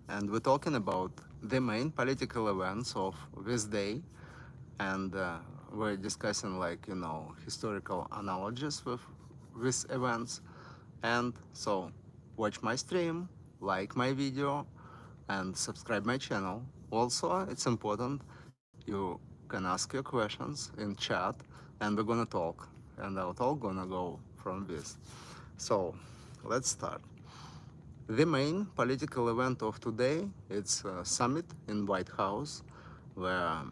and we're talking about the main political events of this day, and we're discussing historical analogies with these events. And so watch my stream, like my video, and subscribe my channel. Also, it's important you can ask your questions in chat, and we're gonna talk, and our talk gonna go from this. So let's start. The main political event of today is a summit in White House, where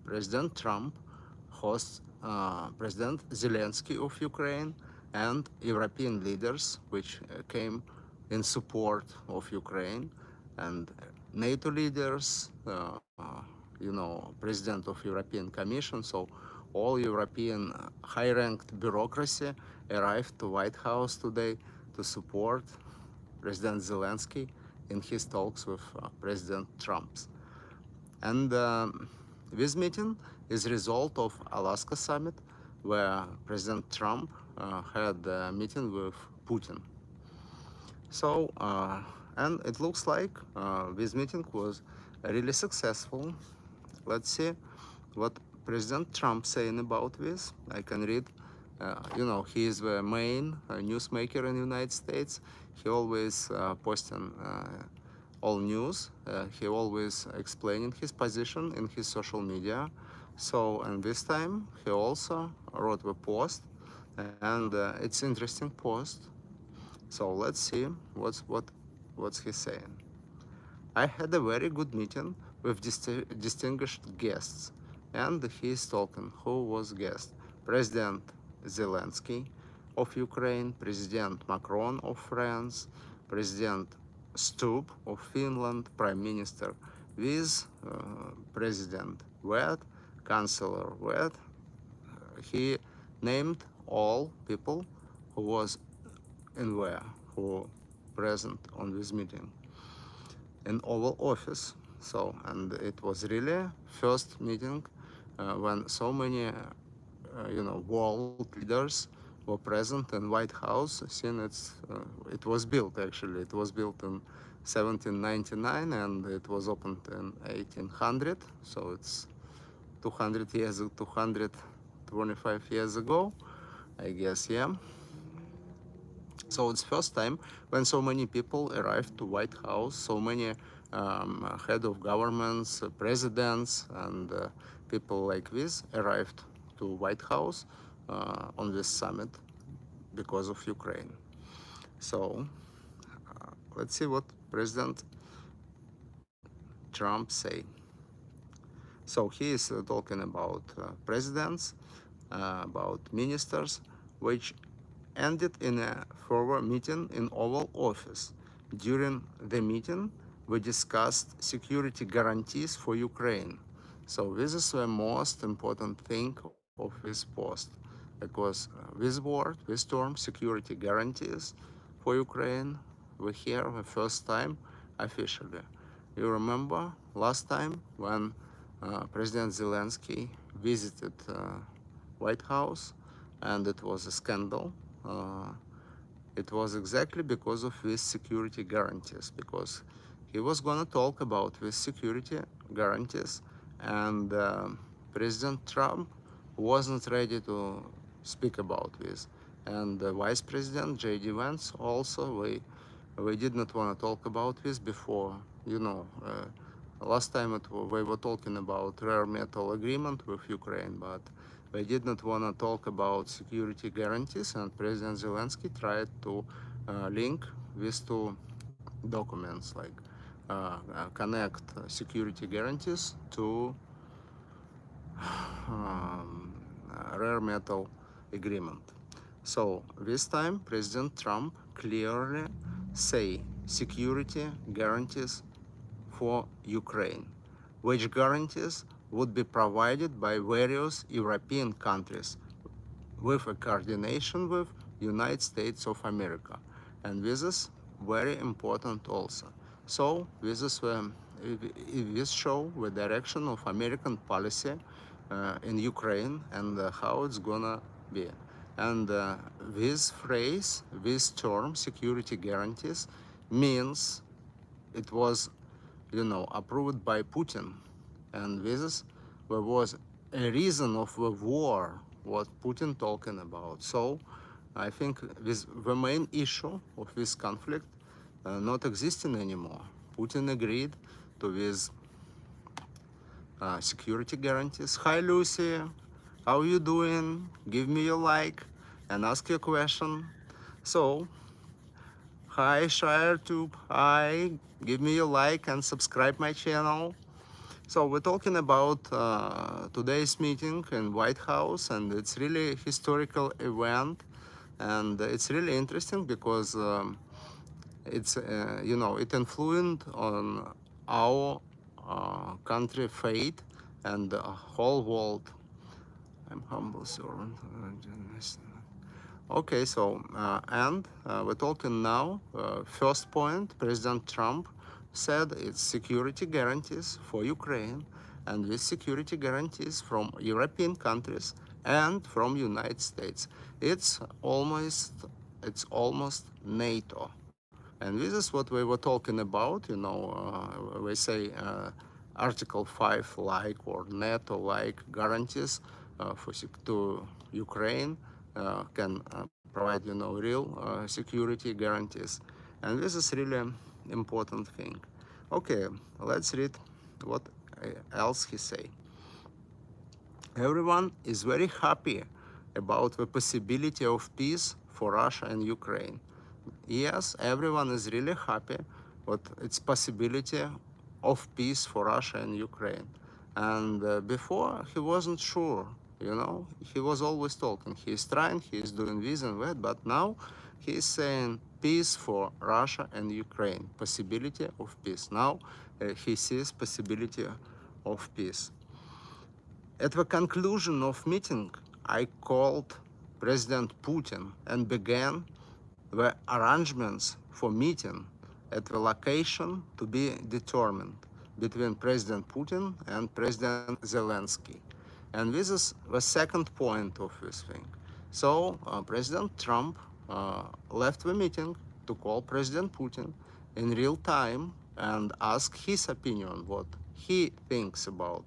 President Trump hosts President Zelensky of Ukraine and European leaders, which came in support of Ukraine, and NATO leaders, President of European Commission. So all European high-ranked bureaucracy arrived to White House today to support President Zelensky in his talks with President Trump. And this meeting is a result of Alaska summit, where President Trump had a meeting with Putin. So, and it looks like this meeting was really successful. Let's see what President Trump saying about this. I can read. He is the main newsmaker in the United States. He always posting all news. He always explaining his position in his social media. So, and this time he also wrote a post, and it's interesting post. So let's see what's he saying. I had a very good meeting with distinguished guests, and he is talking. Who was guest? President Zelensky of Ukraine, President Macron of France, President Stubb of Finland, Prime Minister with President Wet, Chancellor Wet. He named all people who was in where, who present on this meeting in Oval Office. So, and it was really first meeting when so many, world leaders were present in White House. Since it was built actually, it was built in 1799 and it was opened in 1800. So it's 225 years ago, I guess, yeah. So it's first time when so many people arrived to White House, so many head of governments, presidents, and people like this arrived to White House on this summit because of Ukraine. So let's see what President Trump say. So he is talking about presidents, about ministers, which ended in a forward meeting in Oval Office. During the meeting, we discussed security guarantees for Ukraine. So this is the most important thing of this post, because this word, this term, security guarantees for Ukraine, we hear the first time officially. You remember last time when President Zelensky visited White House, and it was a scandal. It was exactly because of these security guarantees, because he was going to talk about these security guarantees, and President Trump wasn't ready to speak about this. And Vice President J.D. Vance also, we did not want to talk about this before, last time we were talking about rare metal agreement with Ukraine, but we did not want to talk about security guarantees, and President Zelensky tried to link these two documents, like connect security guarantees to rare metal agreement. So this time, President Trump clearly say security guarantees for Ukraine, which guarantees would be provided by various European countries with a coordination with United States of America. And this is very important also. So this show the direction of American policy in Ukraine and how it's gonna be. And this phrase, this term, security guarantees, means it was approved by Putin. And this there was a reason of the war, what Putin talking about. So I think this the main issue of this conflict not existing anymore. Putin agreed to this security guarantees. Hi Lucy, how you doing? Give me your like and ask your question. So hi ShireTube, hi, give me your like and subscribe my channel. So we're talking about today's meeting in White House, and it's really a historical event, and it's really interesting because it's it influenced on our country fate and the whole world. I'm humble servant. Okay, so and we're talking now. First point, President Trump said it's security guarantees for Ukraine, and with security guarantees from European countries and from United States. It's almost NATO, and this is what we were talking about. We say Article 5 like or NATO like guarantees to Ukraine can provide real security guarantees, and this is really important thing. Okay, let's read what else he say. Everyone is very happy about the possibility of peace for Russia and Ukraine. Yes, everyone is really happy with its possibility of peace for Russia and Ukraine. And before, he wasn't sure, he was always talking. He's trying, he's doing this and that, but now he's saying peace for Russia and Ukraine, possibility of peace. Now he sees possibility of peace. At the conclusion of meeting, I called President Putin and began the arrangements for meeting at the location to be determined between President Putin and President Zelensky. And this is the second point of this thing. So President Trump left the meeting to call President Putin in real time and ask his opinion, what he thinks about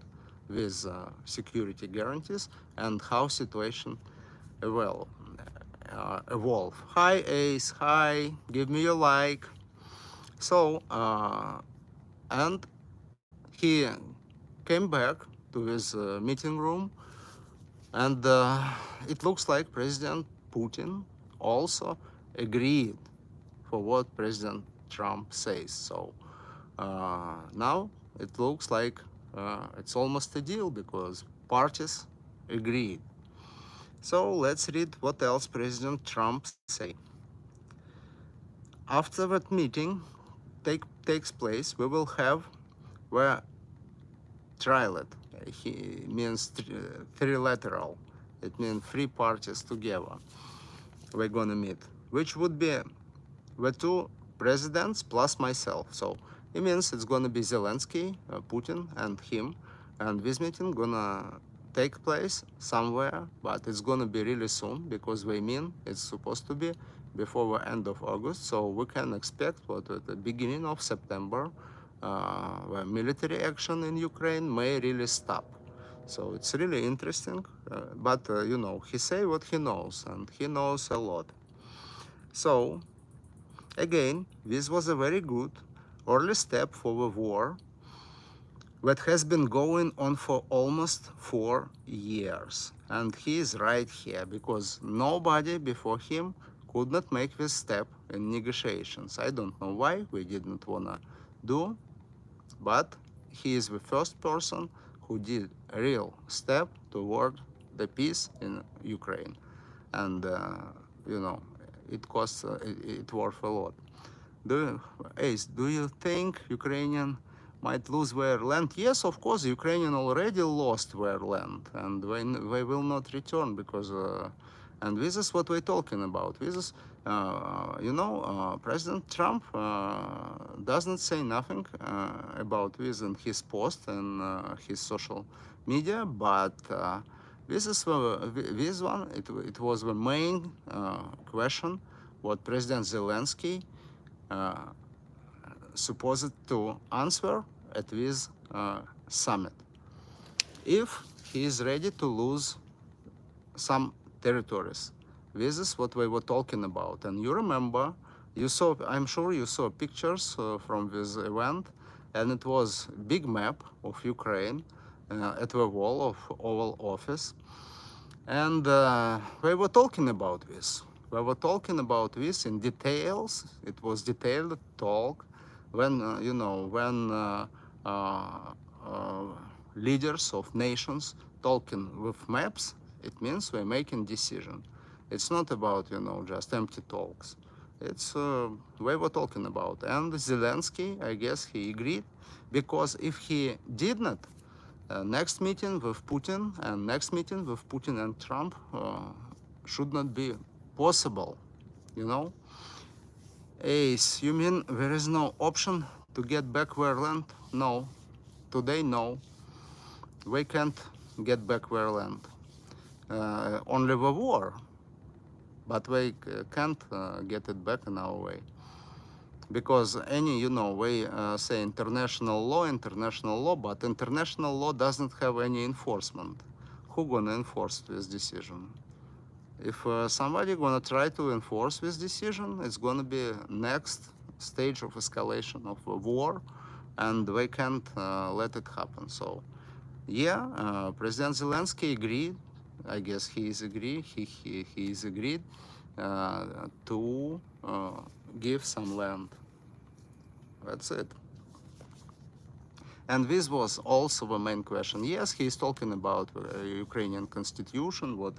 these security guarantees and how situation evolve. Hi Ace, hi, give me a like. So and he came back to his meeting room, and it looks like President Putin also agreed for what President Trump says. So now it looks like it's almost a deal because parties agreed. So let's read what else President Trump say. After that meeting takes place, we will have the trilateral. He means trilateral. It means three parties together. We're gonna meet, which would be the two presidents plus myself. So it means it's gonna be Zelensky, Putin, and him. And this meeting gonna take place somewhere, but it's gonna be really soon because we mean it's supposed to be before the end of August. So we can expect what at the beginning of September, the military action in Ukraine may really stop. So it's really interesting. But he say what he knows, and he knows a lot. So again, this was a very good early step for the war that has been going on for almost 4 years. And he is right here because nobody before him could not make this step in negotiations. I don't know why we didn't wanna do, but he is the first person who did a real step toward the peace in Ukraine. And it costs, it worth a lot. Ace, do you think Ukrainian might lose their land? Yes, of course, Ukrainian already lost their land, and they will not return because, and this is what we're talking about. This is, President Trump doesn't say nothing about this in his post and his social media, but this is this one. It was the main question what President Zelensky supposed to answer at this summit. If he is ready to lose some territories, this is what we were talking about. And you remember, you saw, I'm sure you saw pictures from this event, and it was big map of Ukraine at the wall of Oval Office. And we were talking about this. We were talking about this in details. It was detailed talk when, when leaders of nations talking with maps, it means we're making decision. It's not about, just empty talks. It's we were talking about. And Zelensky, I guess he agreed, because if he did not, next meeting with Putin and next meeting with Putin and Trump should not be possible, you know? Ace, you mean there is no option to get back their land? No. Today, no. We can't get back their land. Only the war, but we can't get it back in our way. Because any, we say international law, but international law doesn't have any enforcement. Who gonna enforce this decision? If somebody gonna try to enforce this decision, it's gonna be next stage of escalation of a war, and we can't let it happen. So, yeah, President Zelensky agreed. I guess he is agreed. He is agreed to give some land. That's it. And this was also the main question. Yes, he is talking about Ukrainian constitution, what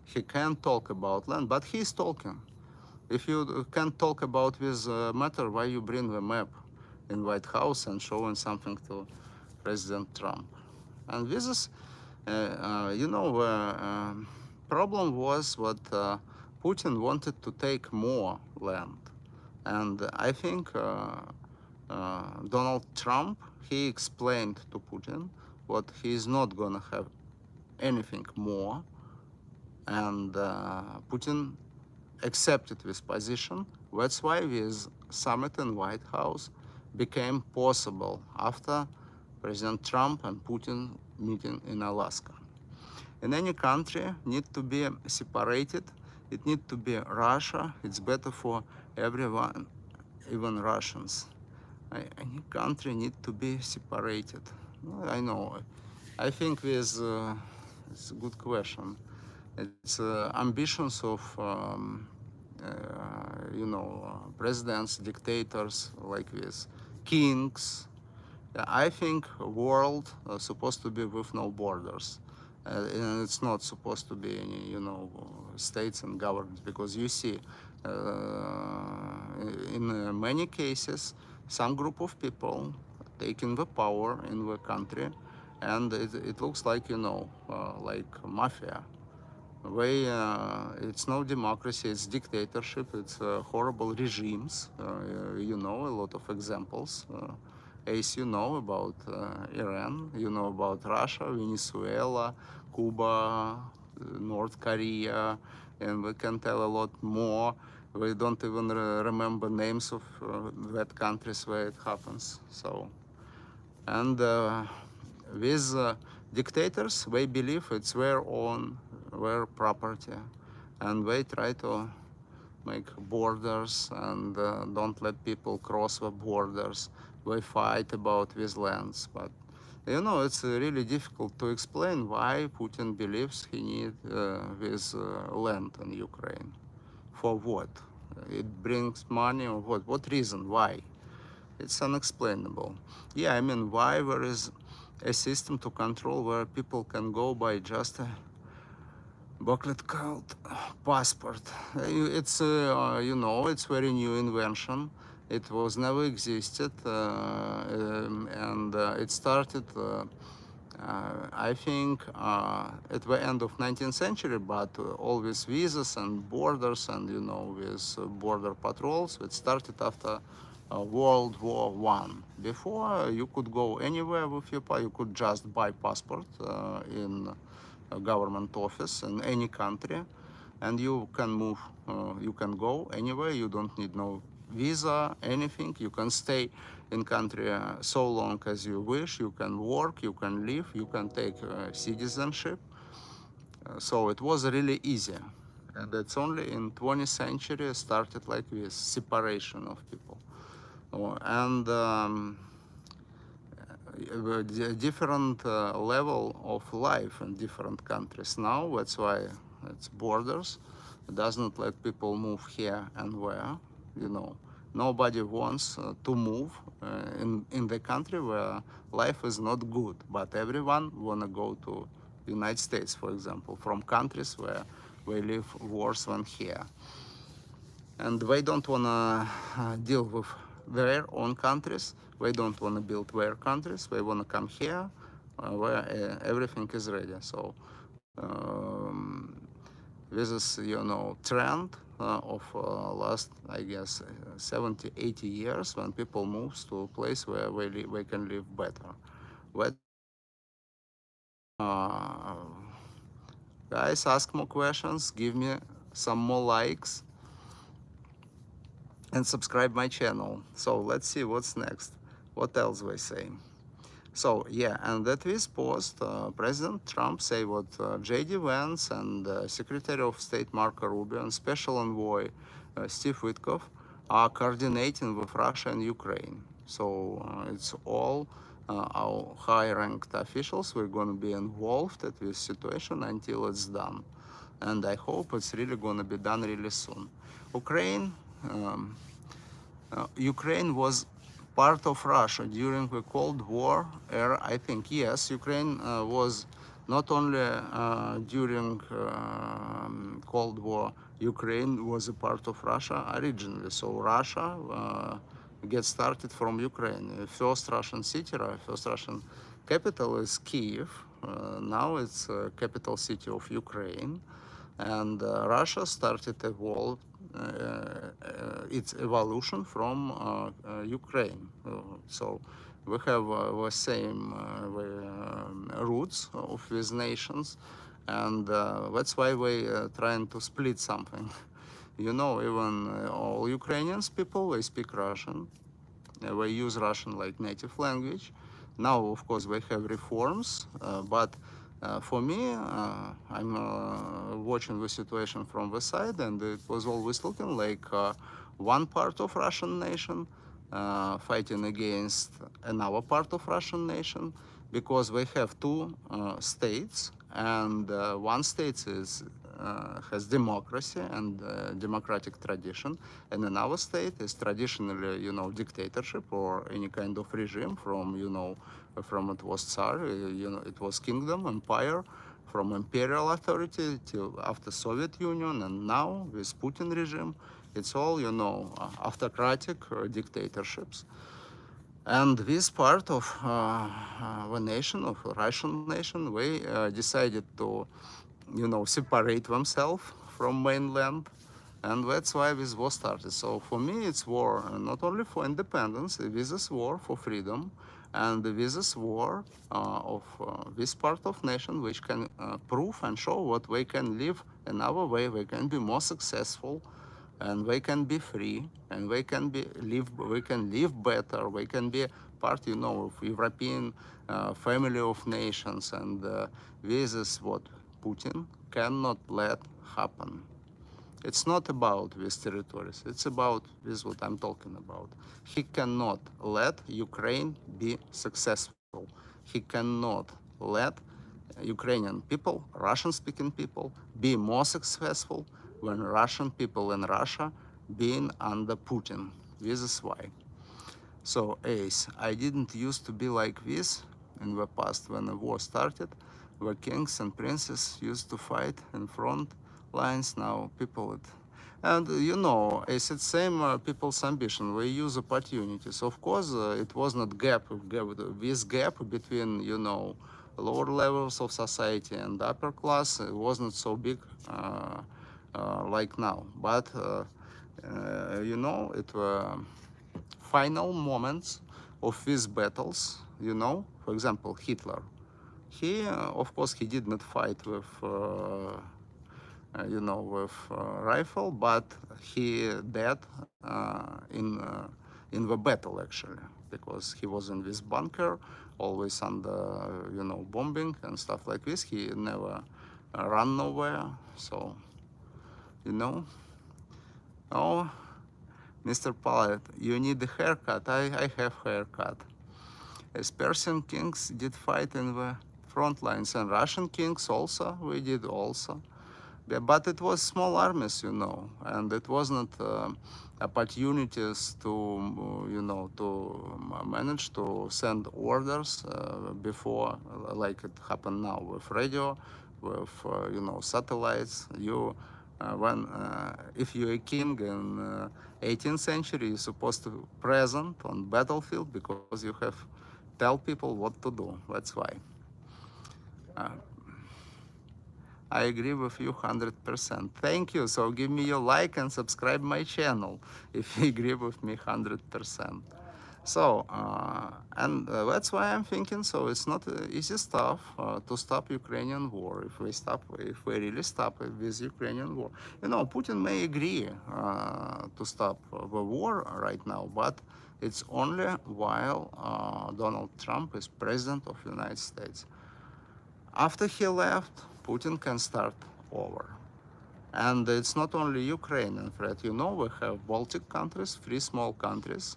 he can talk about land, but he is talking. If you can't talk about this matter, why you bring the map in White House and showing something to President Trump? And this is, problem was what Putin wanted to take more land. And I think Donald Trump, he explained to Putin what he is not going to have anything more. And Putin accepted this position. That's why this summit in White House became possible after President Trump and Putin meeting in Alaska. And any country need to be separated. It need to be Russia. It's better for everyone, even Russians. Any country need to be separated. I know. I think this it's a good question. It's ambitions of presidents, dictators like this, kings. I think a world supposed to be with no borders. And it's not supposed to be any, states and governments, because you see, in many cases, some group of people taking the power in the country, and it looks like, like mafia. It's no democracy, it's dictatorship, it's horrible regimes. A lot of examples. As you know about Iran, you know about Russia, Venezuela, Cuba, North Korea, and we can tell a lot more. We don't even remember names of that countries where it happens. So, and with dictators, they believe it's their own, their property, and they try to make borders and don't let people cross the borders. We fight about these lands, but it's really difficult to explain why Putin believes he needs this land in Ukraine. For what? It brings money or what? What reason? Why? It's unexplainable. Yeah, I mean, why there is a system to control where people can go by just a booklet called passport. It's it's very new invention. It was never existed, and it started, I think, at the end of 19th century. But all these visas and borders and with border patrols, it started after World War I. Before, you could go anywhere with your passport. You could just buy passport in a government office in any country, and you can move. You can go anywhere. You don't need no visa, anything. You can stay in country so long as you wish. You can work, you can live, you can take citizenship. So it was really easy. And it's only in 20th century started like this separation of people. And different level of life in different countries now. That's why it's borders. It doesn't let people move here and where, you know. Nobody wants to move in the country where life is not good, but everyone wanna go to United States, for example, from countries where we live worse than here. And they don't want to deal with their own countries. They don't want to build their countries. They want to come here where everything is ready. So this is, you know, trend of last, I guess, 70, 80 years when people move to a place where they can live better. That's guys, ask more questions, give me some more likes, and subscribe my channel. So let's see what's next. What else they say? So yeah, and at this post, President Trump say what J.D. Vance and Secretary of State Marco Rubio and Special Envoy Steve Witkoff are coordinating with Russia and Ukraine. So it's all our high-ranked officials. We're going to be involved at this situation until it's done. And I hope it's really going to be done really soon. Ukraine was part of Russia during the Cold War era, I think. Yes, Ukraine was not only during Cold War. Ukraine was a part of Russia originally. So Russia gets started from Ukraine. The first Russian city, first Russian capital is Kiev. Now it's capital city of Ukraine. And Russia started its evolution from Ukraine. So we have the same roots of these nations, and that's why we're trying to split something. You know, even all Ukrainians people, they speak Russian. They use Russian like native language. Now, of course, we have reforms, but for me, I'm watching the situation from the side, and it was always looking like one part of Russian nation fighting against another part of Russian nation, because we have two states, and one state has democracy and democratic tradition, and another state is traditionally, you know, dictatorship or any kind of regime from, you know, from it was Tsar, you know, it was kingdom, empire, from imperial authority till after Soviet Union, and now with Putin regime, it's all, you know, autocratic dictatorships. And this part of the nation, of Russian nation, we decided to, you know, separate themselves from mainland, and that's why this war started. So for me, it's war not only for independence, this is war for freedom, and this is war of this part of nation which can prove and show what we can live another way, we can be more successful, and they can be free, and we can live better, we can be part, you know, of European family of nations, and this is what Putin cannot let happen. It's not about these territories, it's about this what I'm talking about. He cannot let Ukraine be successful. He cannot let Ukrainian people, Russian-speaking people, be more successful when Russian people in Russia being under Putin. This is why. So, Ace, I didn't used to be like this in the past when the war started, where kings and princes used to fight in front lines. Now people, and you know, it's the same people's ambition. We use opportunities. Of course, it was not this gap between, you know, lower levels of society and upper class. It wasn't so big like now. But you know, it were final moments of these battles. You know, for example, Hitler. He, of course, he did not fight with you know, with rifle, but he dead in the battle actually, because he was in this bunker, always under, you know, bombing and stuff like this. He never run nowhere. So, you know, oh, Mr. Pallet, you need a haircut. I have haircut. As Persian kings did fight in the front lines, and Russian kings also, we did also. Yeah, but it was small armies, you know, and it wasn't opportunities to, you know, to manage to send orders before, like it happened now with radio, with, you know, satellites. You, if you're a king in 18th century, you're supposed to present on battlefield because you have tell people what to do. That's why. Uh, I agree with you 100%. Thank you. So give me your like and subscribe my channel if you agree with me 100%. So, that's why I'm thinking, so it's not easy stuff to stop Ukrainian war. If we really stop it with Ukrainian war. You know, Putin may agree to stop the war right now, but it's only while Donald Trump is president of the United States. After he left, Putin can start over. And it's not only Ukrainian threat. You know, we have Baltic countries, three small countries,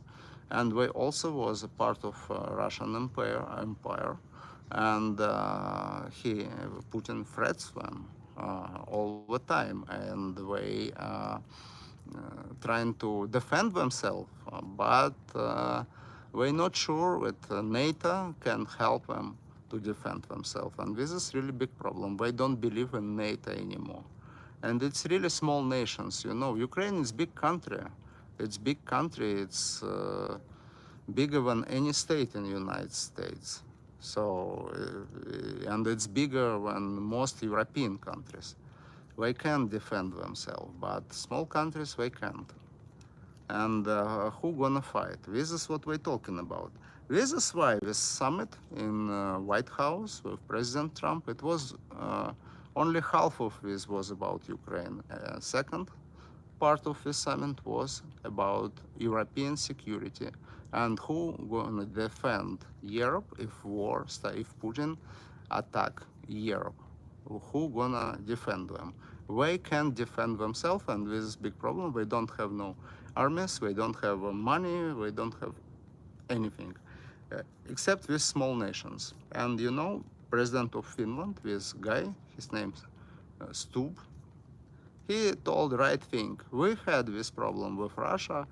and we also was a part of Russian empire, and Putin threats them all the time, and they trying to defend themselves, but we're not sure that NATO can help them to defend themselves, and this is really big problem. They don't believe in NATO anymore. And it's really small nations, you know. Ukraine is big country. It's big country. It's bigger than any state in the United States. So, and it's bigger than most European countries. They can defend themselves, but small countries, they can't. And who gonna fight? This is what we're talking about. This is why this summit in White House with President Trump, it was only half of this was about Ukraine. Second part of the summit was about European security and who gonna defend Europe if if Putin attack Europe. Who gonna defend them? They can defend themselves, and this is big problem. They don't have no armies, they don't have money, they don't have anything, except with small nations. And you know, president of Finland, this guy, his name's Stubb, he told the right thing. We had this problem with Russia,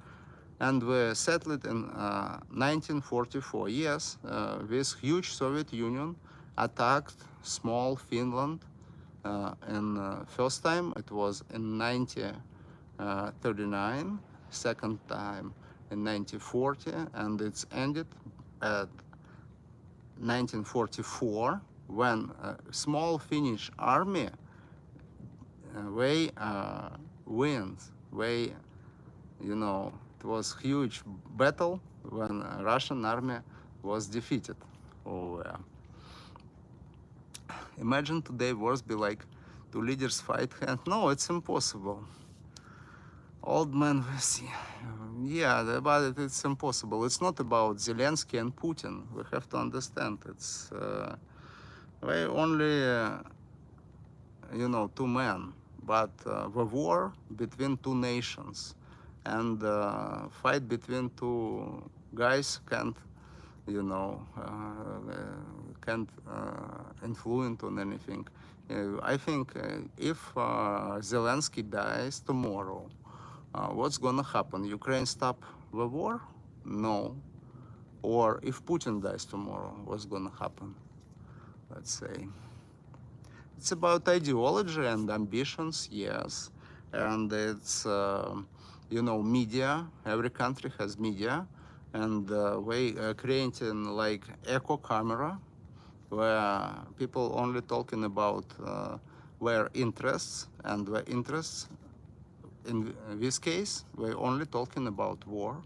and we settled it in 1944. Yes, this huge Soviet Union attacked small Finland. And first time it was in 1939, second time in 1940, and it's ended at 1944 when a small Finnish army wins. You know, it was huge battle when a Russian army was defeated over there. Imagine today wars be like two leaders fight and no, it's impossible. Old man, we see. Yeah, but it's impossible. It's not about Zelensky and Putin. We have to understand it's we only you know, two men, but the war between two nations and fight between two guys can't, you know, can't influence on anything. I think if Zelensky dies tomorrow, what's gonna happen? Ukraine stop the war? No. Or if Putin dies tomorrow, what's gonna happen? Let's say. It's about ideology and ambitions, yes. And it's, you know, media. Every country has media. And we creating like echo camera where people only talking about their interests, and their interests in this case we're only talking about war.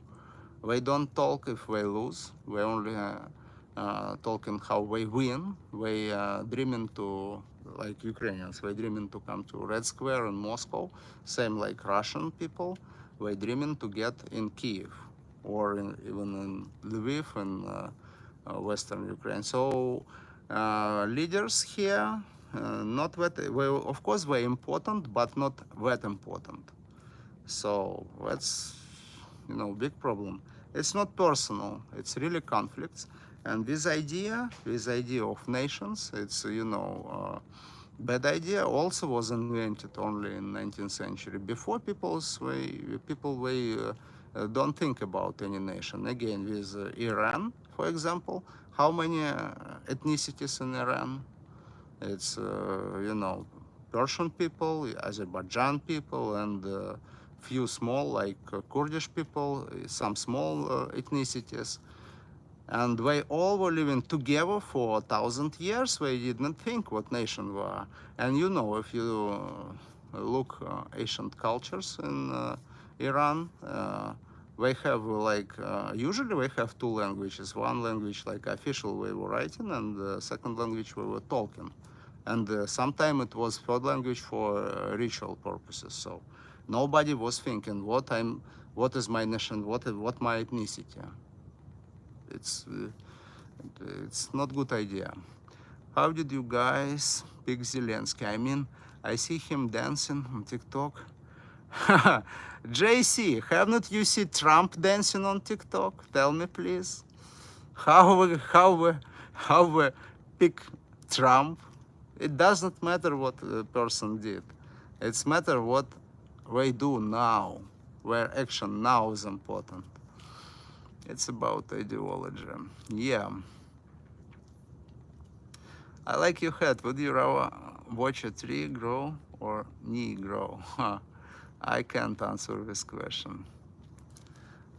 They don't talk if we lose. We only talking how they win. They dreaming to, like Ukrainians, they dreaming to come to Red Square in Moscow. Same like Russian people, they dreaming to get in Kiev or even in Lviv in Western Ukraine. So leaders here, not that, of course, they're important, but not that important. So that's, big problem. It's not personal. It's really conflicts. And this idea of nations, it's, bad idea also was invented only in 19th century. Before people don't think about any nation. Again, with Iran, for example, how many ethnicities in Iran? It's, Persian people, Azerbaijan people, and few small, like Kurdish people, some small ethnicities. And they all were living together for 1,000 years. They didn't think what nation were. And if you look ancient cultures in Iran, they have usually they have two languages. One language like official they were writing, and the second language we were talking. And sometimes it was third language for ritual purposes. So nobody was thinking what is my nation, what my ethnicity. It's not good idea. How did you guys pick Zelensky? I mean, I see him dancing on TikTok. JC, haven't you seen Trump dancing on TikTok? Tell me, please. How we pick Trump? It doesn't matter what the person did. It's matter what they do now, where action now is important. It's about ideology. Yeah. I like your hat. Would you rather watch a tree grow or knee grow? I can't answer this question.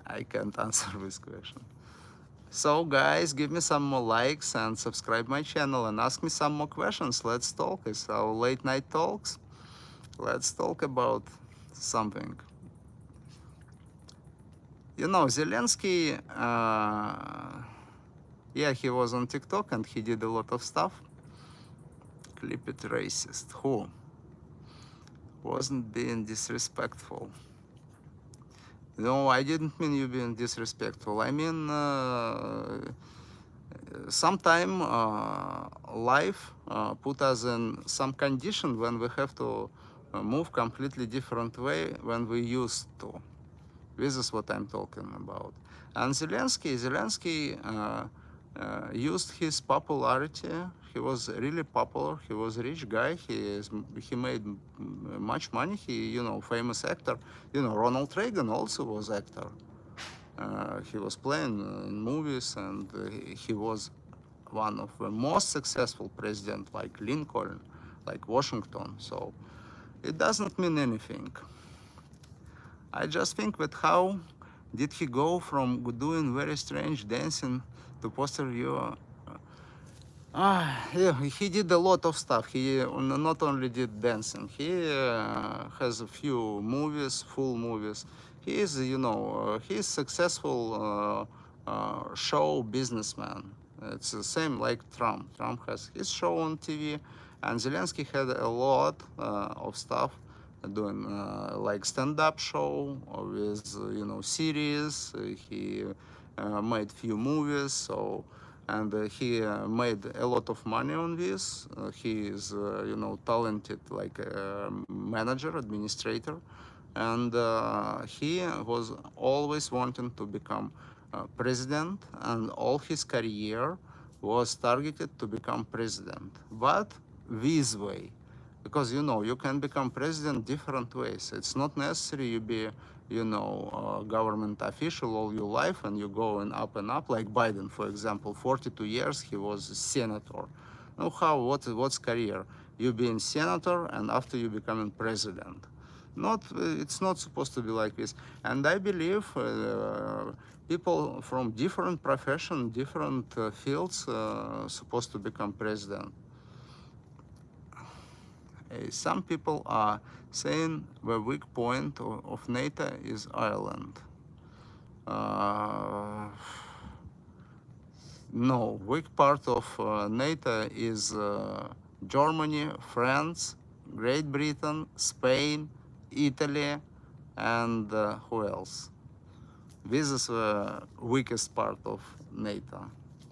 I can't answer this question. So guys, give me some more likes and subscribe my channel and ask me some more questions. Let's talk. It's our late night talks. Let's talk about something. Zelensky, yeah, he was on TikTok and he did a lot of stuff. Clip it racist. Who? Wasn't being disrespectful. No, I didn't mean you being disrespectful. I mean, sometime life put us in some condition when we have to move completely different way when we used to. This is what I'm talking about. And Zelensky used his popularity. He was really popular. He was a rich guy. He made much money. He, famous actor. Ronald Reagan also was actor. He was playing in movies, and he was one of the most successful president, like Lincoln, like Washington. So it doesn't mean anything. I just think that how did he go from doing very strange dancing to poster your... yeah, he did a lot of stuff. He not only did dancing, he has a few movies, full movies. He is, he's successful show businessman. It's the same like Trump. Trump has his show on TV, and Zelensky had a lot of stuff doing like stand-up show with series. He made few movies, so and he made a lot of money on this. He is talented like manager, administrator, and he was always wanting to become president, and all his career was targeted to become president, but this way, because you can become president different ways. It's not necessary you be government official all your life and you going up and up, like Biden, for example. 42 years he was a senator. What's career? You being senator and after you becoming president. It's not supposed to be like this. And I believe people from different profession, different fields supposed to become president. Some people are saying the weak point of NATO is Ireland. No, weak part of NATO is Germany, France, Great Britain, Spain, Italy, and who else? This is the weakest part of NATO.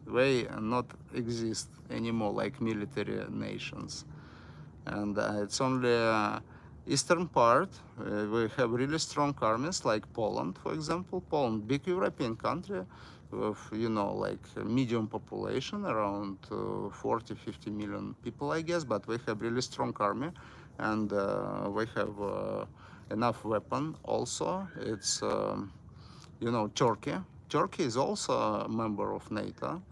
They not exist anymore like military nations. And it's only eastern part. We have really strong armies like Poland, for example. Poland, big European country with, you know, like a medium population, around 40, 50 million people, I guess, but we have really strong army, and we have enough weapon also. It's you know, Turkey. Turkey is also a member of NATO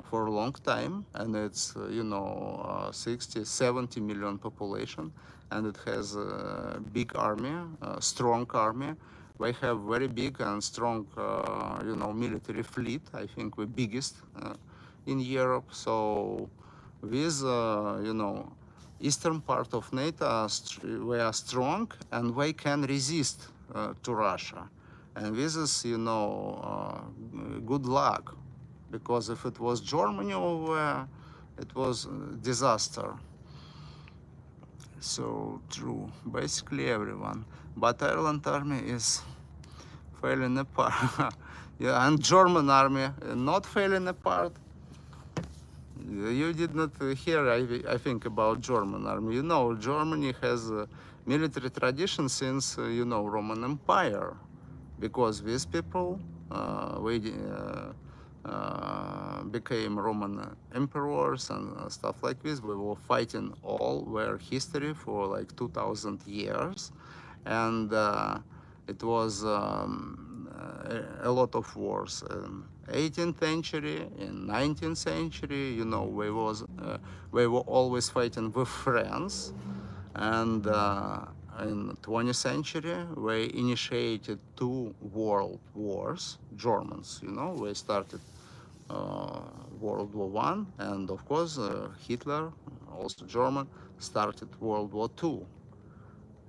for a long time, and it's, you know, 60, 70 million population, and it has a big army, a strong army. We have very big and strong, you know, military fleet. I think the biggest in Europe. So with, you know, eastern part of NATO, we are strong and we can resist to Russia. And this is, you know, good luck, because if it was Germany over there, it was a disaster. So true, basically everyone. But Ireland army is falling apart. Yeah, and German army not falling apart. You did not hear, I think, about German army. You know, Germany has a military tradition since, you know, Roman Empire, because these people became Roman emperors and stuff like this. We were fighting all their history for like 2,000 years, and it was a lot of wars. 18th century, in 19th century, you know, we were always fighting with France, and in 20th century, we initiated 2 world wars. Germans, you know, we started World War One, and of course, Hitler, also German, started World War Two.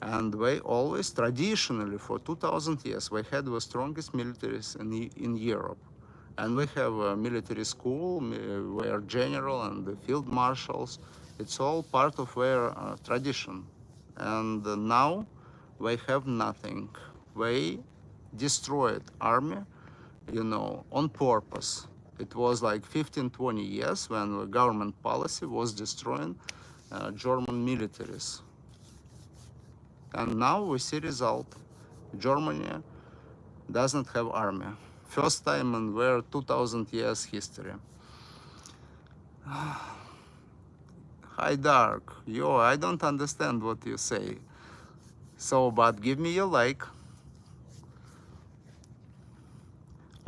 And we always, traditionally, for 2,000 years, we had the strongest militaries in Europe. And we have a military school where general and the field marshals, it's all part of their tradition. And now we have nothing. We destroyed army, you know, on purpose. It was like 15, 20 years when the government policy was destroying German militaries. And now we see result. Germany doesn't have army. First time in their 2,000 years history. Hi Dark, yo, I don't understand what you say. So, but give me your like.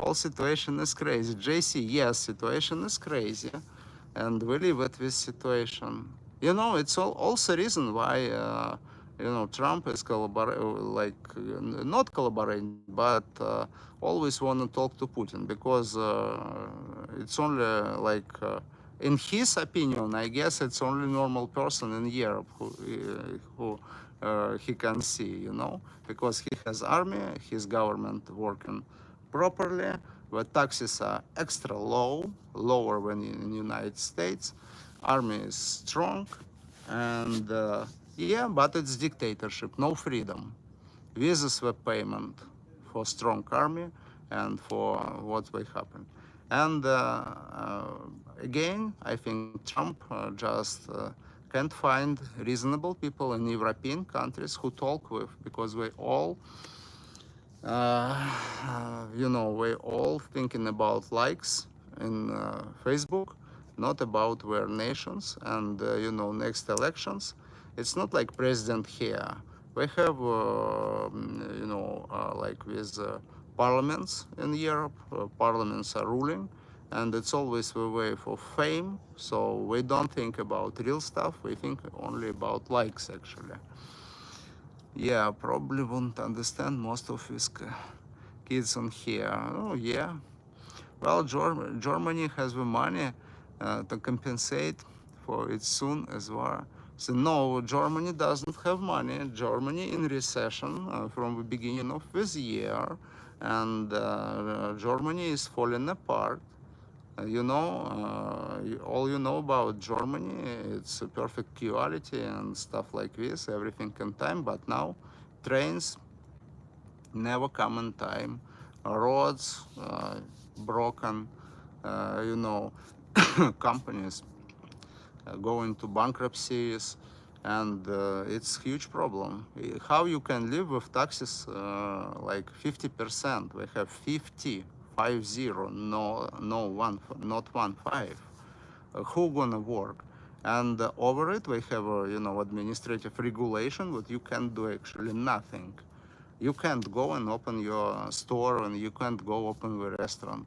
All situation is crazy. JC, yes, situation is crazy, and we live with this situation. You know, it's also reason why you know, Trump is not collaborating, but always want to talk to Putin, because it's only like, in his opinion, I guess it's only normal person in Europe who he can see, you know, because he has army, his government working properly, the taxes are extra low, lower than in the United States, army is strong, and yeah, but it's dictatorship, no freedom. This is the payment for strong army and for what will happen. And again, I think Trump just can't find reasonable people in European countries who talk with, because we all, you know, we all thinking about likes in Facebook, not about their nations. And you know, next elections, it's not like president here. We have, you know, like with parliaments in Europe, parliaments are ruling, and it's always the way for fame. So we don't think about real stuff. We think only about likes, actually. Yeah, probably won't understand most of his kids on here. Oh, yeah. Well, Germany has the money to compensate for it soon as well. So no, Germany doesn't have money. Germany in recession from the beginning of this year, and Germany is falling apart. All you know about Germany, it's a perfect quality and stuff like this, everything in time. But now, trains never come in time, roads broken, you know, companies go into bankruptcies, and it's huge problem. How you can live with taxes like 50%? We have 50, no one, not 1 5. Who gonna work? And over it, we have administrative regulation, but you can't do actually nothing. You can't go and open your store, and you can't go open the restaurant.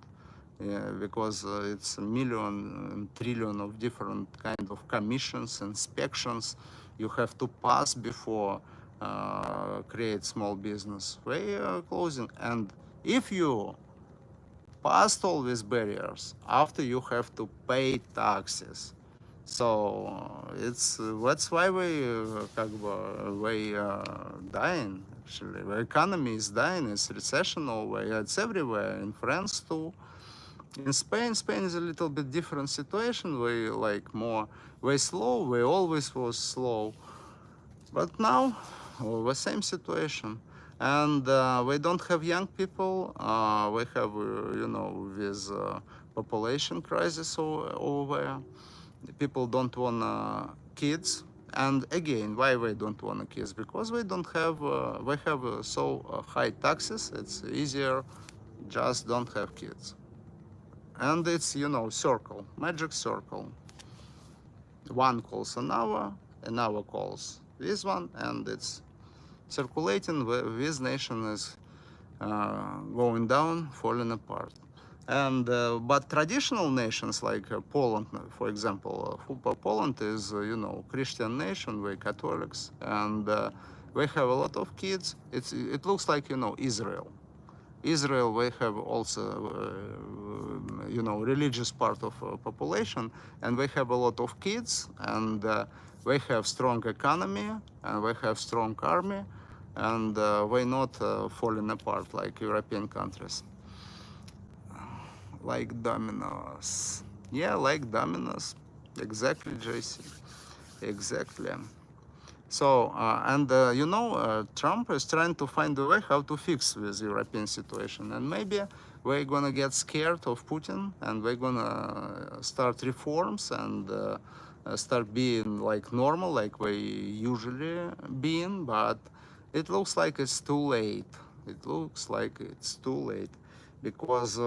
Yeah, because it's a million and trillion of different kind of commissions, inspections you have to pass before create small business. They are closing, and if you passed all these barriers, after you have to pay taxes. So it's that's why we dying. Actually, the economy is dying. It's recession over. It's everywhere in France too. In Spain is a little bit different situation. We like more, way slow. We always was slow, but now the same situation. And we don't have young people. We have, this population crisis over there. People don't want kids. And again, why we don't want kids? Because we don't have, we have so high taxes. It's easier, just don't have kids. And it's circle, magic circle. One calls another calls this one, and it's circulating. This nation is going down, falling apart. And but traditional nations like Poland, for example, Poland is Christian nation, we're Catholics, and we have a lot of kids. It looks like Israel. Israel, we have also, religious part of population, and we have a lot of kids, and we have strong economy, and we have strong army, and we're not falling apart like European countries. Like dominoes. Yeah, like dominoes. Exactly, JC. Exactly. So, Trump is trying to find a way how to fix this European situation. And maybe we're going to get scared of Putin, and we're going to start reforms and start being like normal, like we usually been. But it looks like it's too late. It looks like it's too late because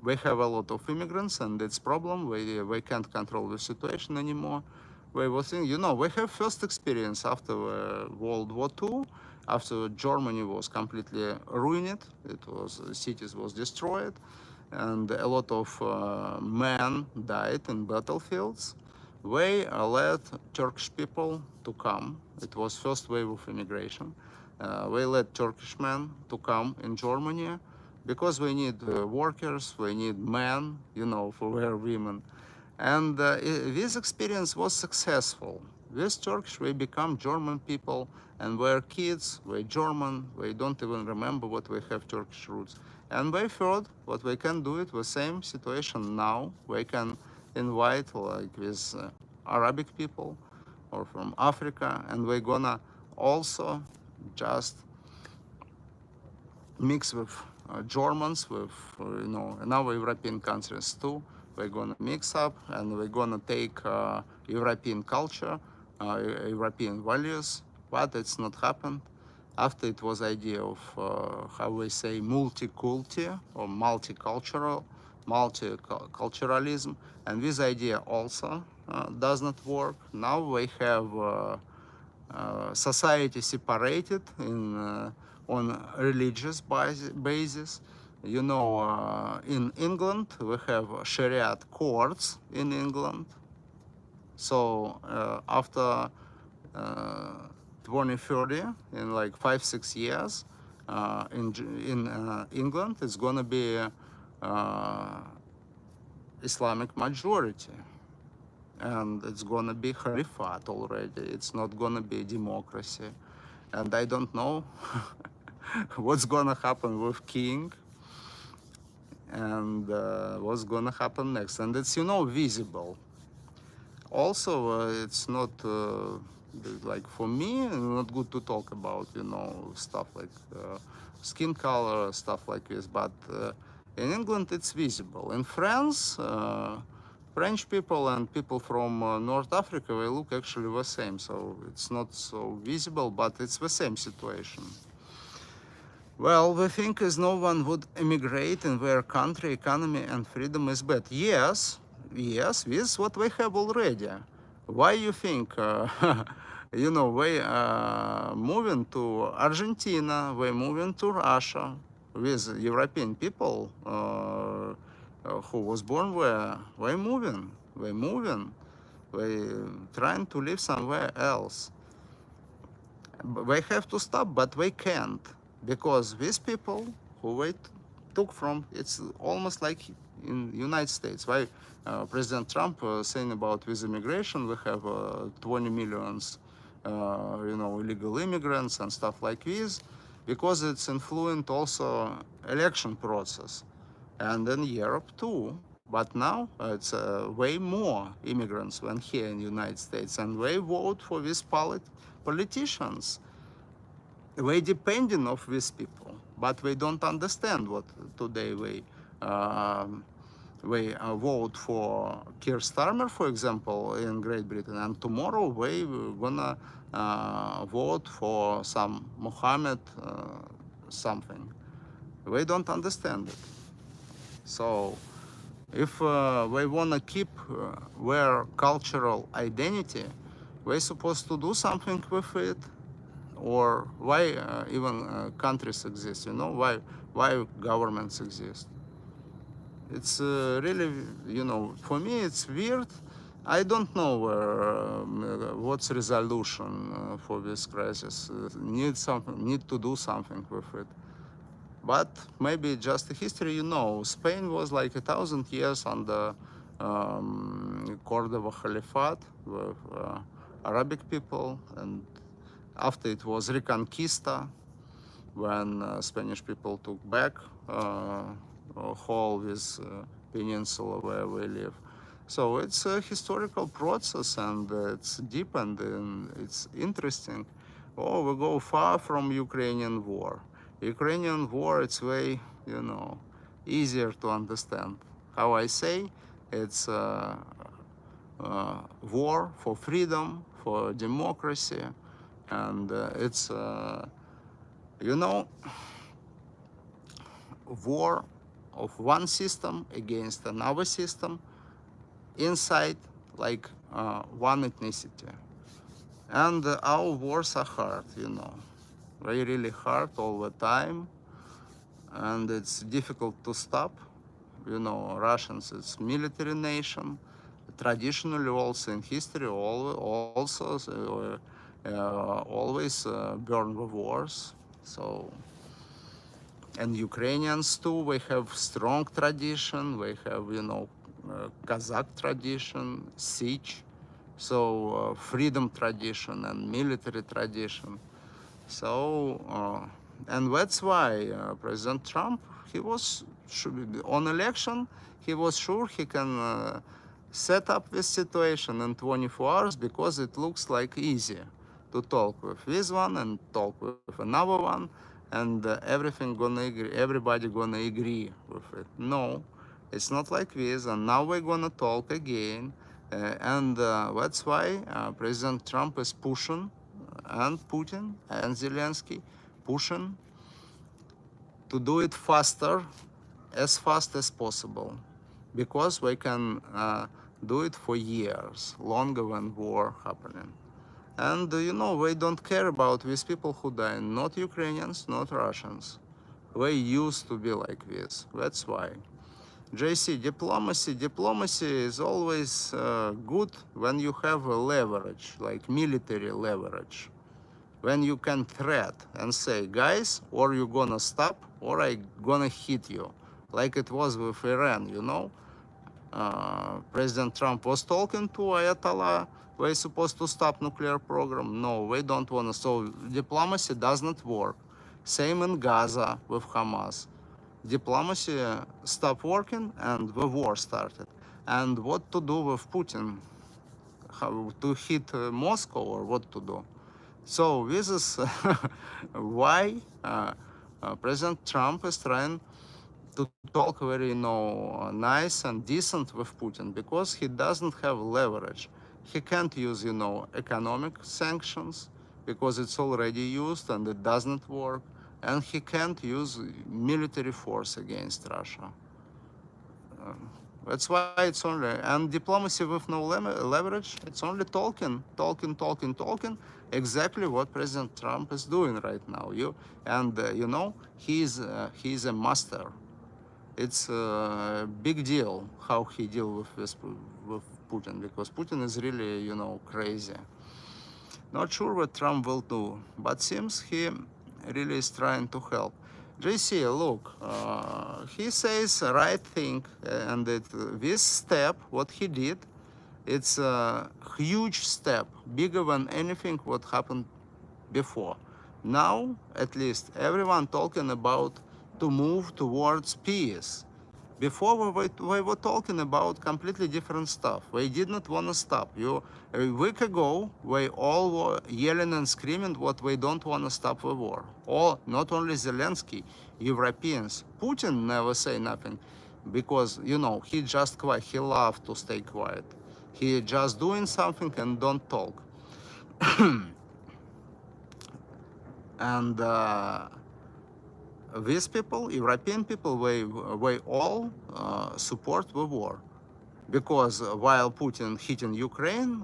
we have a lot of immigrants, and it's problem. We can't control the situation anymore. We were thinking, we have first experience after World War II, after Germany was completely ruined. Cities was destroyed, and a lot of men died in battlefields. We let Turkish people to come. It was first wave of immigration. We let Turkish men to come in Germany because we need workers, we need men, for their women. And this experience was successful. With Turkish, we become German people, and we're kids, we're German, we don't even remember what we have Turkish roots. And we thought what we can do it the same situation now. We can invite like with Arabic people or from Africa, and we're gonna also just mix with Germans, with another European countries too. We're gonna mix up, and we're gonna take European culture, European values. But it's not happened. After it was idea of how we say multiculti or multiculturalism, and this idea also does not work. Now we have society separated on religious basis. In England, we have Sharia courts in England. So after 2030, in like 5-6 years, in England, it's going to be Islamic majority. And it's going to be Khalifat already. It's not going to be democracy. And I don't know what's going to happen with king. and what's gonna happen next. And it's, visible. Also, it's not like, for me, not good to talk about, stuff like skin color, stuff like this. But in England, it's visible. In France, French people and people from North Africa, they look actually the same. So it's not so visible, but it's the same situation. Well, the thing is, no one would emigrate in their country, economy and freedom is bad. Yes, this is what we have already. Why you think, we moving to Argentina, we moving to Russia with European people who was born there, we moving, we trying to live somewhere else. They have to stop, but they can't, because these people who they took from, it's almost like in United States. Why President Trump saying about with immigration, we have 20 millions, illegal immigrants and stuff like this, because it's influenced also election process, and in Europe too. But now it's way more immigrants than here in the United States, and they vote for these politicians. They depending of these people, but they don't understand what today they vote for Keir Starmer, for example, in Great Britain, and tomorrow they gonna vote for some Mohammed something. They don't understand it. So if they wanna keep their cultural identity, they're supposed to do something with it. Or why even countries exist, why governments exist. It's really, for me it's weird. I don't know what's resolution for this crisis. Need to do something with it. But maybe just the history, Spain was like 1,000 years under Cordoba Caliphate with Arabic people, and after it was Reconquista, when Spanish people took back whole this peninsula where we live. So it's a historical process, and it's deep and it's interesting. Oh, we go far from Ukrainian war. Ukrainian war, it's way, easier to understand. How I say, it's war for freedom, for democracy, and it's, war of one system against another system inside like one ethnicity. And our wars are hard, They're really hard all the time, and it's difficult to stop. Russians, it's military nation, traditionally also in history, also always burn the wars. So, and Ukrainians too, we have strong tradition. We have, Kazakh tradition, siege, so freedom tradition and military tradition. So, and that's why President Trump, he was on election, he was sure he can set up this situation in 24 hours, because it looks like easier to talk with this one and talk with another one, and everybody gonna agree with it. No, it's not like this, and now we're gonna talk again, and that's why President Trump is pushing, and Putin and Zelensky pushing to do it faster, as fast as possible, because we can do it for years, longer than war happening. And we don't care about these people who die, not Ukrainians, not Russians. They used to be like this. That's why. JC, diplomacy is always good when you have a leverage, like military leverage. When you can threat and say, guys, or you're gonna stop, or I gonna hit you. Like it was with Iran, President Trump was talking to Ayatollah, we're supposed to stop nuclear program. No, we don't want to. So diplomacy does not work. Same in Gaza with Hamas. diplomacy stopped working and the war started. And what to do with Putin? How to hit Moscow or what to do? So this is why President Trump is trying to talk very, nice and decent with Putin, because he doesn't have leverage. He can't use, economic sanctions because it's already used and it doesn't work. And he can't use military force against Russia. That's why it's only, and diplomacy with no leverage, it's only talking, exactly what President Trump is doing right now. He's a master. It's a big deal how he deal with with Putin, because Putin is really, crazy. Not sure what Trump will do, but seems he really is trying to help. JC, look, he says right thing, and that this step, what he did, it's a huge step, bigger than anything what happened before. Now, at least, everyone talking about to move towards peace. Before we were talking about completely different stuff. We did not want to stop. A week ago, we all were yelling and screaming what we don't want to stop the war. All, not only Zelensky, Europeans. Putin never say nothing, because he just quiet. He loves to stay quiet. He just doing something and don't talk. And these people, European people, we all support the war, because while Putin hitting Ukraine,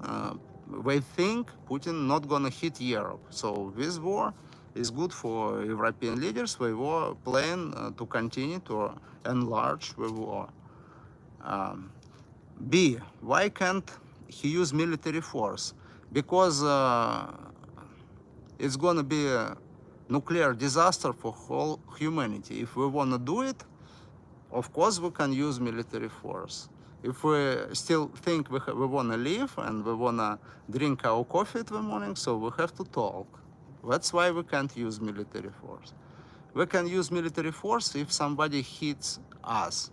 we think Putin not gonna hit Europe. So this war is good for European leaders. We were planning to continue to enlarge the war. B, why can't he use military force? Because it's gonna be a nuclear disaster for whole humanity. If we wanna do it, of course we can use military force. If we still think we wanna live and we wanna drink our coffee in the morning, so we have to talk. That's why we can't use military force. We can use military force if somebody hits us.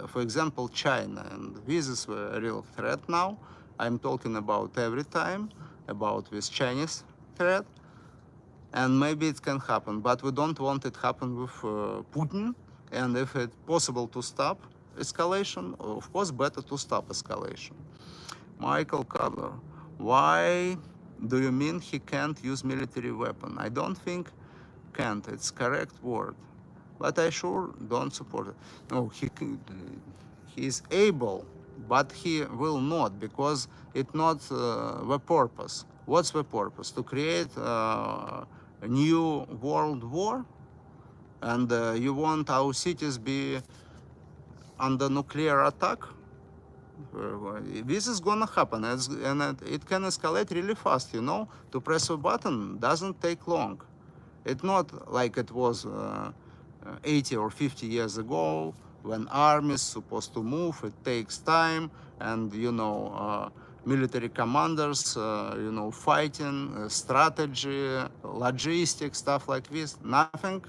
For example, China, and this is a real threat now. I'm talking about every time about this Chinese threat, and maybe it can happen, but we don't want it happen with Putin. And if it's possible to stop escalation, of course, better to stop escalation. Michael Cutler, why do you mean he can't use military weapon? I don't think can't. It's correct word, but I sure don't support it. No, he is able, but he will not, because it's not the purpose. What's the purpose? To create a new world war, and you want our cities be under nuclear attack? This is gonna happen, and it can escalate really fast. To press a button doesn't take long. It's not like it was 80 or 50 years ago, when armies supposed to move. It takes time, and military commanders, fighting, strategy, logistics, stuff like this. Nothing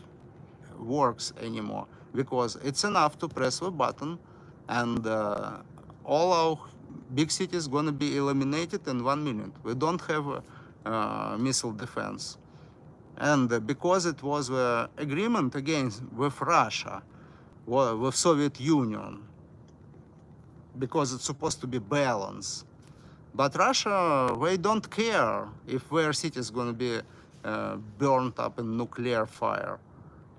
works anymore, because it's enough to press the button, and all our big cities gonna be eliminated in 1 minute. We don't have missile defense. And because it was an agreement against with Russia, with Soviet Union, because it's supposed to be balanced. But Russia, they don't care if their city is going to be burned up in nuclear fire.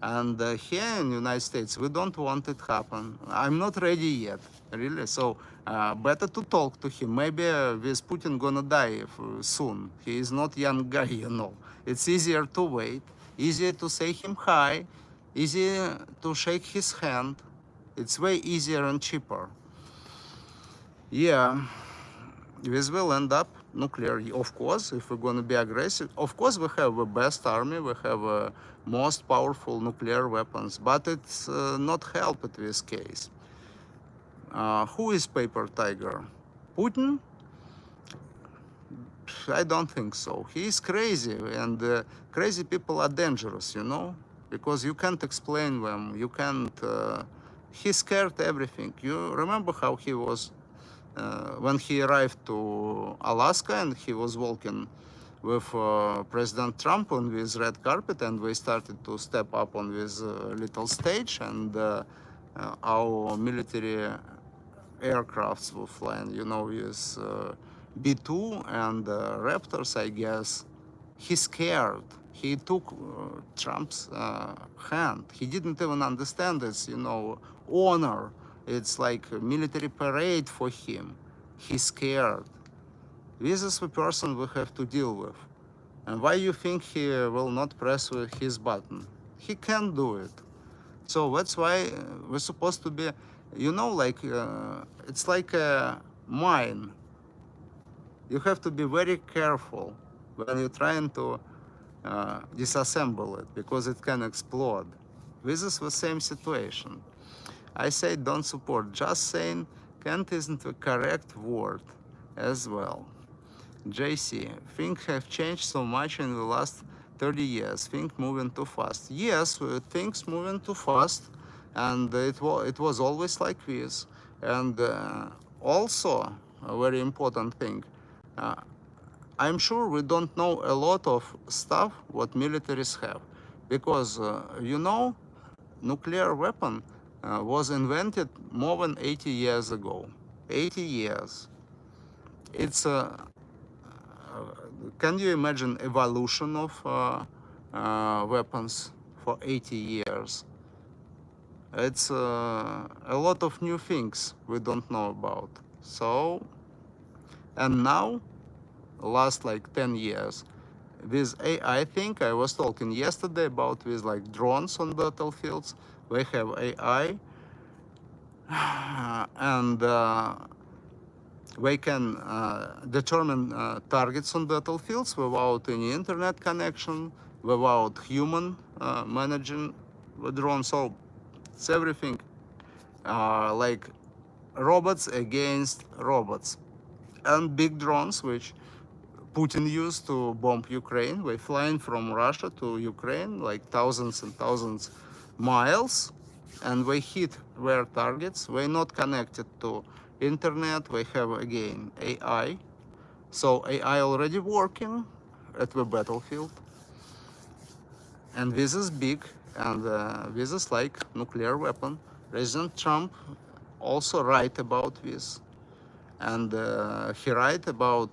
And here in the United States, we don't want it happen. I'm not ready yet, really. So better to talk to him. Maybe this Putin gonna die soon. He is not young guy. It's easier to wait, easier to say him hi, easier to shake his hand. It's way easier and cheaper. Yeah, this will end up nuclear, of course, if we're going to be aggressive. Of course, we have the best army, we have most powerful nuclear weapons, but it's not help in this case. Who is paper tiger? Putin? I don't think so. He is crazy, and crazy people are dangerous. because you can't explain them. You can't. He scared everything. You remember how he was when he arrived to Alaska and he was walking with President Trump on this red carpet, and we started to step up on this little stage, and our military aircrafts were flying, you know, with B-2 and Raptors, I guess. He scared. He took Trump's hand. He didn't even understand it's, you know, honor. It's like a military parade for him. He's scared. This is the person we have to deal with. And why you think he will not press his button? He can't do it. So that's why we're supposed to be, you know, like it's like a mine. You have to be very careful when you're trying to disassemble it, because it can explode. This is the same situation. I say don't support. Just saying can't isn't the correct word as well. JC, things have changed so much in the last 30 years. Things moving too fast. Yes, things moving too fast, and it was always like this. And also a very important thing. I'm sure we don't know a lot of stuff what militaries have, because you know, nuclear weapon was invented more than 80 years ago. 80 years. It's can you imagine evolution of weapons for 80 years? It's a lot of new things we don't know about. So, and now, last like 10 years, with AI thing, I was talking yesterday about with like drones on battlefields. We have AI, and we can determine targets on battlefields without any internet connection, without human managing the drone. So it's everything like robots against robots. And big drones, which Putin used to bomb Ukraine. We're flying from Russia to Ukraine, like thousands and thousands miles, and we hit their targets. We're not connected to internet. We have, again, AI. So AI already working at the battlefield. And this is big, and this is like nuclear weapon. President Trump also write about this. And he write about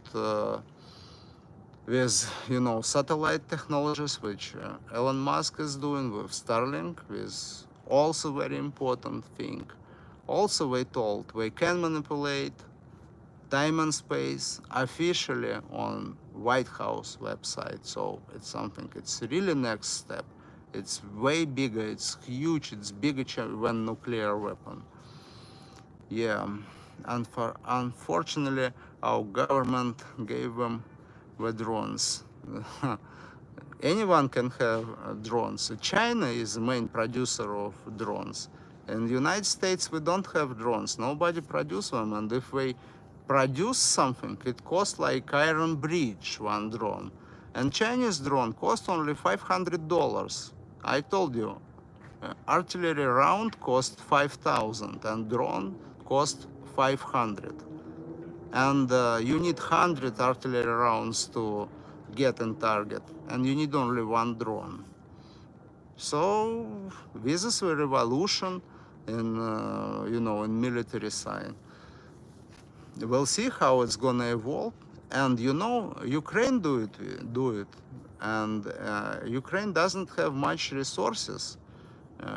with, you know, satellite technologies, which Elon Musk is doing with Starlink, with also very important thing. Also, we told we can manipulate time and space officially on White House website. So it's something, it's really next step. It's way bigger, it's huge, it's bigger than nuclear weapon. Yeah, and unfortunately, our government gave them the drones. Anyone can have drones. China is the main producer of drones. In the United States, we don't have drones. Nobody produces them. And if we produce something, it costs like Iron Bridge, one drone. And Chinese drone costs only $500. I told you, artillery round cost 5,000 and drone cost 500. And you need 100 artillery rounds to get in target, and you need only one drone. So this is a revolution in, you know, in military side. We'll see how it's gonna evolve. And you know, Ukraine do it, and Ukraine doesn't have much resources.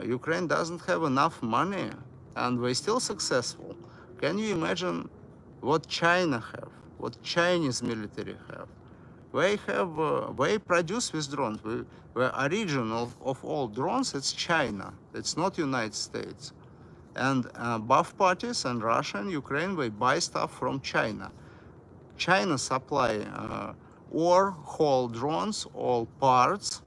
Ukraine doesn't have enough money, and we're still successful. Can you imagine what China have, what Chinese military have? They produce these drones. The origin of all drones, it's China. It's not United States. And both parties, and Russia and Ukraine, they buy stuff from China. China supply or whole drones, all parts,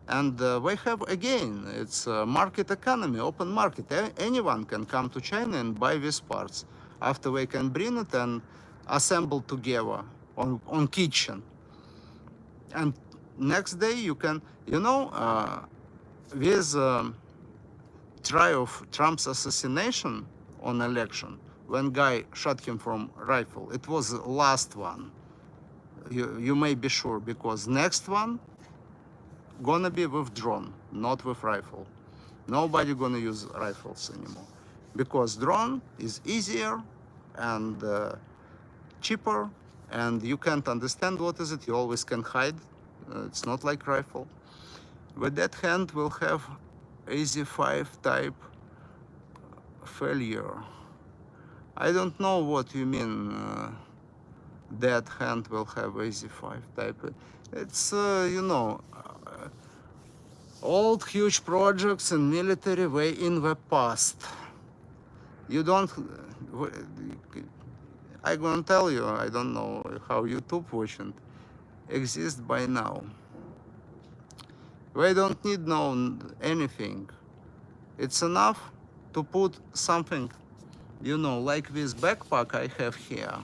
and we have, again, it's a market economy, open market. Anyone can come to China and buy these parts. After they can bring it and assemble together on kitchen. And next day you can, you know, with try of Trump's assassination on election, when guy shot him from rifle, it was the last one. You may be sure, because next one gonna be with drone, not with rifle. Nobody gonna use rifles anymore, because drone is easier and cheaper, and you can't understand what is it. You always can hide. It's not like rifle. With that hand, we'll have AZ-5 type failure. I don't know what you mean. That hand will have AZ-5 type. It's old huge projects in military way in the past. You don't. I'm gonna tell you. I don't know how YouTube watching exists by now. We don't need know anything. It's enough to put something, like this backpack I have here,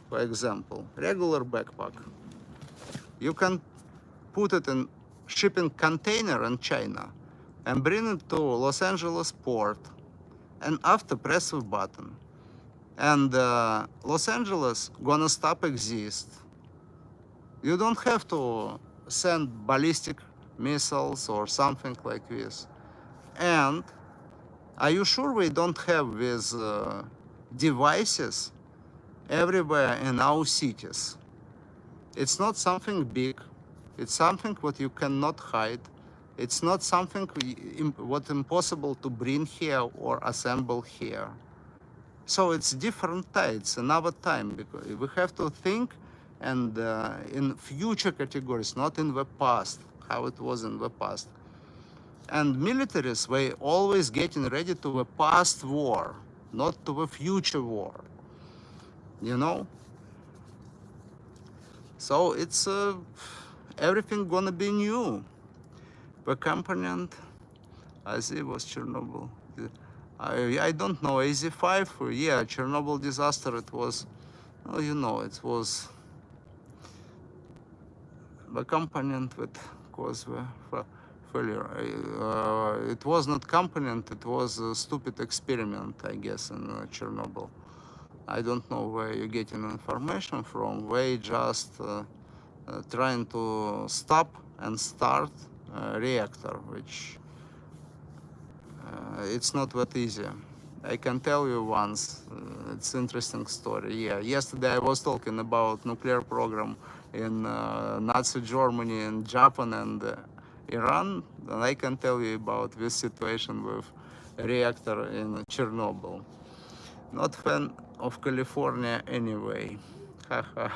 for example, regular backpack. You can put it in shipping container in China and bring it to Los Angeles port, and after press the button, and Los Angeles gonna stop exist. You don't have to send ballistic missiles or something like this. And are you sure we don't have these devices everywhere in our cities? It's not something big. It's something what you cannot hide. It's not something what impossible to bring here or assemble here. So it's different time. It's another time, because we have to think and in future categories, not in the past, how it was in the past. And militaries were always getting ready to the past war, not to the future war. So it's everything gonna be new. The component, as it was Chernobyl. I don't know, AZ-5, yeah, Chernobyl disaster, it was, it was the component that caused the failure. It was not component, it was a stupid experiment, I guess, in Chernobyl. I don't know where you're getting information from. They just trying to stop and start a reactor, which it's not that easy. I can tell you once, it's interesting story. Yeah, yesterday I was talking about nuclear program in Nazi Germany and Japan and Iran, and I can tell you about this situation with reactor in Chernobyl. Not fan of California anyway. Haha,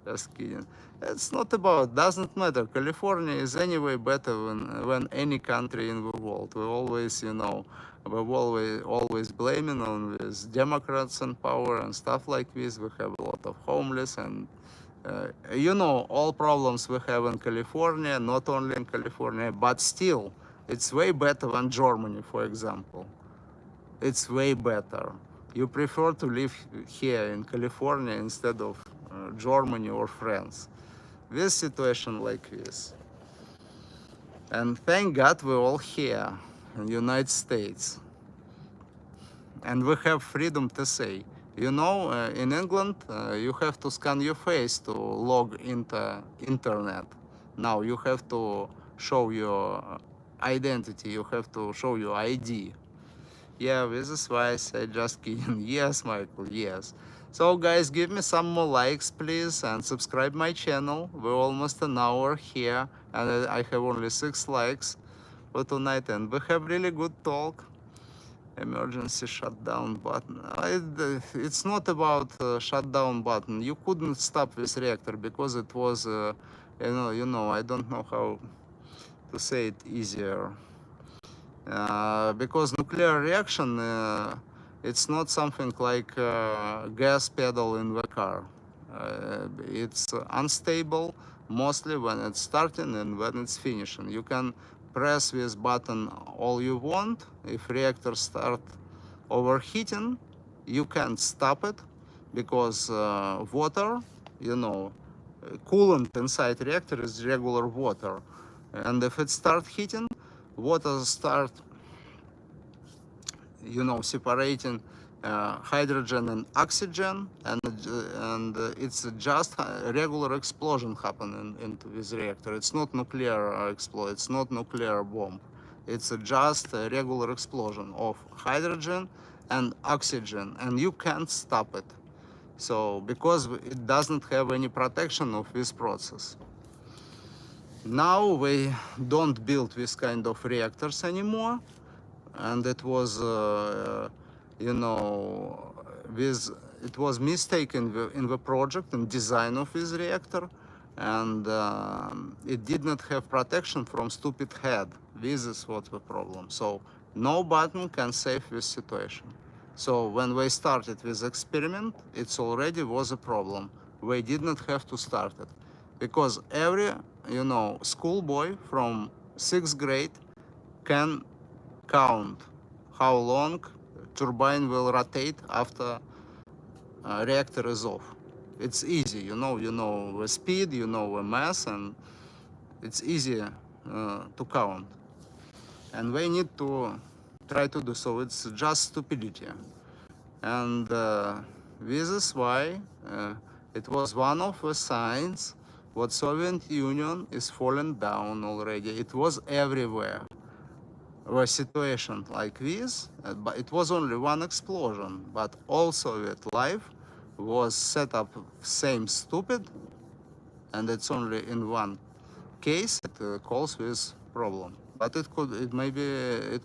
just kidding. It's not about, doesn't matter. California is anyway better than any country in the world. We always, we're always blaming on these Democrats in power and stuff like this. We have a lot of homeless and, all problems we have in California, not only in California, but still, it's way better than Germany, for example. It's way better. You prefer to live here in California instead of Germany or France. This situation like this. And thank God we're all here in the United States. And we have freedom to say. In England, you have to scan your face to log into internet. Now you have to show your identity. You have to show your ID. Yeah, this is why I said just kidding. Yes, Michael, yes. So guys, give me some more likes, please, and subscribe my channel. We're almost an hour here, and I have only 6 likes for tonight, and we have really good talk. Emergency shutdown button. It's not about shutdown button. You couldn't stop this reactor because it was, I don't know how to say it easier. Because nuclear reaction, it's not something like gas pedal in the car. It's unstable mostly when it's starting and when it's finishing. You can press this button all you want. If reactor start overheating, you can't stop it because water, coolant inside reactor is regular water. And if it start heating, water start, separating hydrogen and oxygen, and it's just a regular explosion happening into this reactor. It's not nuclear explosion. It's not nuclear bomb. It's just a regular explosion of hydrogen and oxygen, and you can't stop it. So because it doesn't have any protection of this process. Now we don't build this kind of reactors anymore, and it was with it was mistake in the project and design of this reactor, and it did not have protection from stupid head. This is what the problem. So no button can save this situation. So when we started this experiment, it already was a problem. We did not have to start it, because every schoolboy from 6th grade can count how long turbine will rotate after reactor is off. It's easy, you know the speed, you know the mass, and it's easy to count. And we need to try to do so. It's just stupidity. And this is why it was one of the signs what Soviet Union is falling down already. It was everywhere. A situation like this, but it was only one explosion, but all Soviet life was set up same stupid, and it's only in one case it calls this problem. But it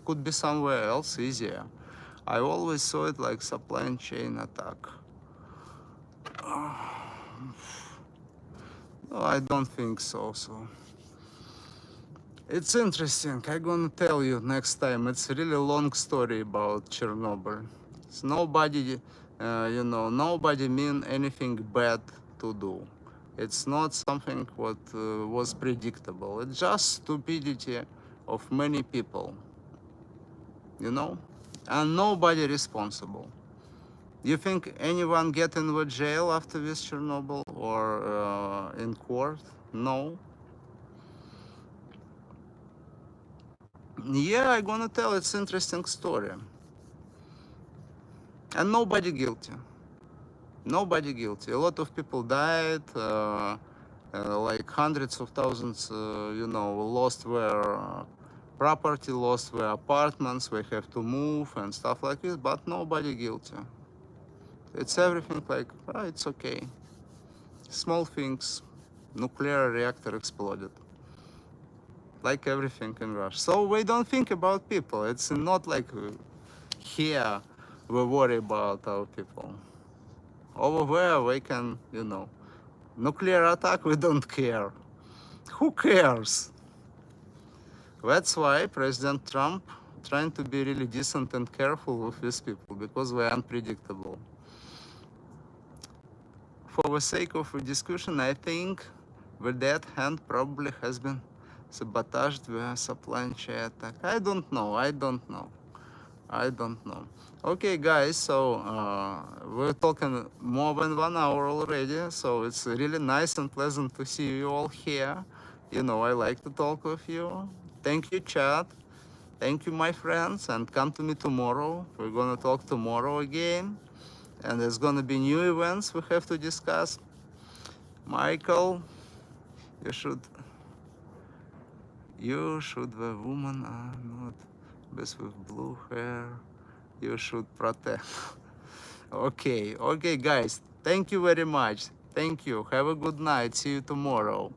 could be somewhere else easier. I always saw it like supply chain attack. No, I don't think so. It's interesting. I'm gonna tell you next time. It's a really long story about Chernobyl. It's nobody, nobody mean anything bad to do. It's not something what was predictable. It's just stupidity of many people, and nobody responsible. You think anyone get in the jail after this Chernobyl or in court? No. Yeah, I'm gonna tell it's interesting story. And nobody guilty. Nobody guilty. A lot of people died, like hundreds of thousands, lost their property, lost their apartments, they have to move and stuff like this, but nobody guilty. It's everything like, it's okay. Small things, nuclear reactor exploded. Like everything in Russia. So we don't think about people. It's not like here we worry about our people. Over there we can, nuclear attack, we don't care. Who cares? That's why President Trump trying to be really decent and careful with these people, because we're unpredictable. For the sake of the discussion, I think the dead hand probably has been sabotaged the supply chain attack. I don't know. Okay, guys, so we're talking more than 1 hour already, so it's really nice and pleasant to see you all here. I like to talk with you. Thank you, chat. Thank you, my friends, and come to me tomorrow. We're gonna talk tomorrow again, and there's gonna be new events we have to discuss. Michael, you should, the woman are not best with blue hair. You should protect. Okay, guys. Thank you very much. Thank you. Have a good night. See you tomorrow.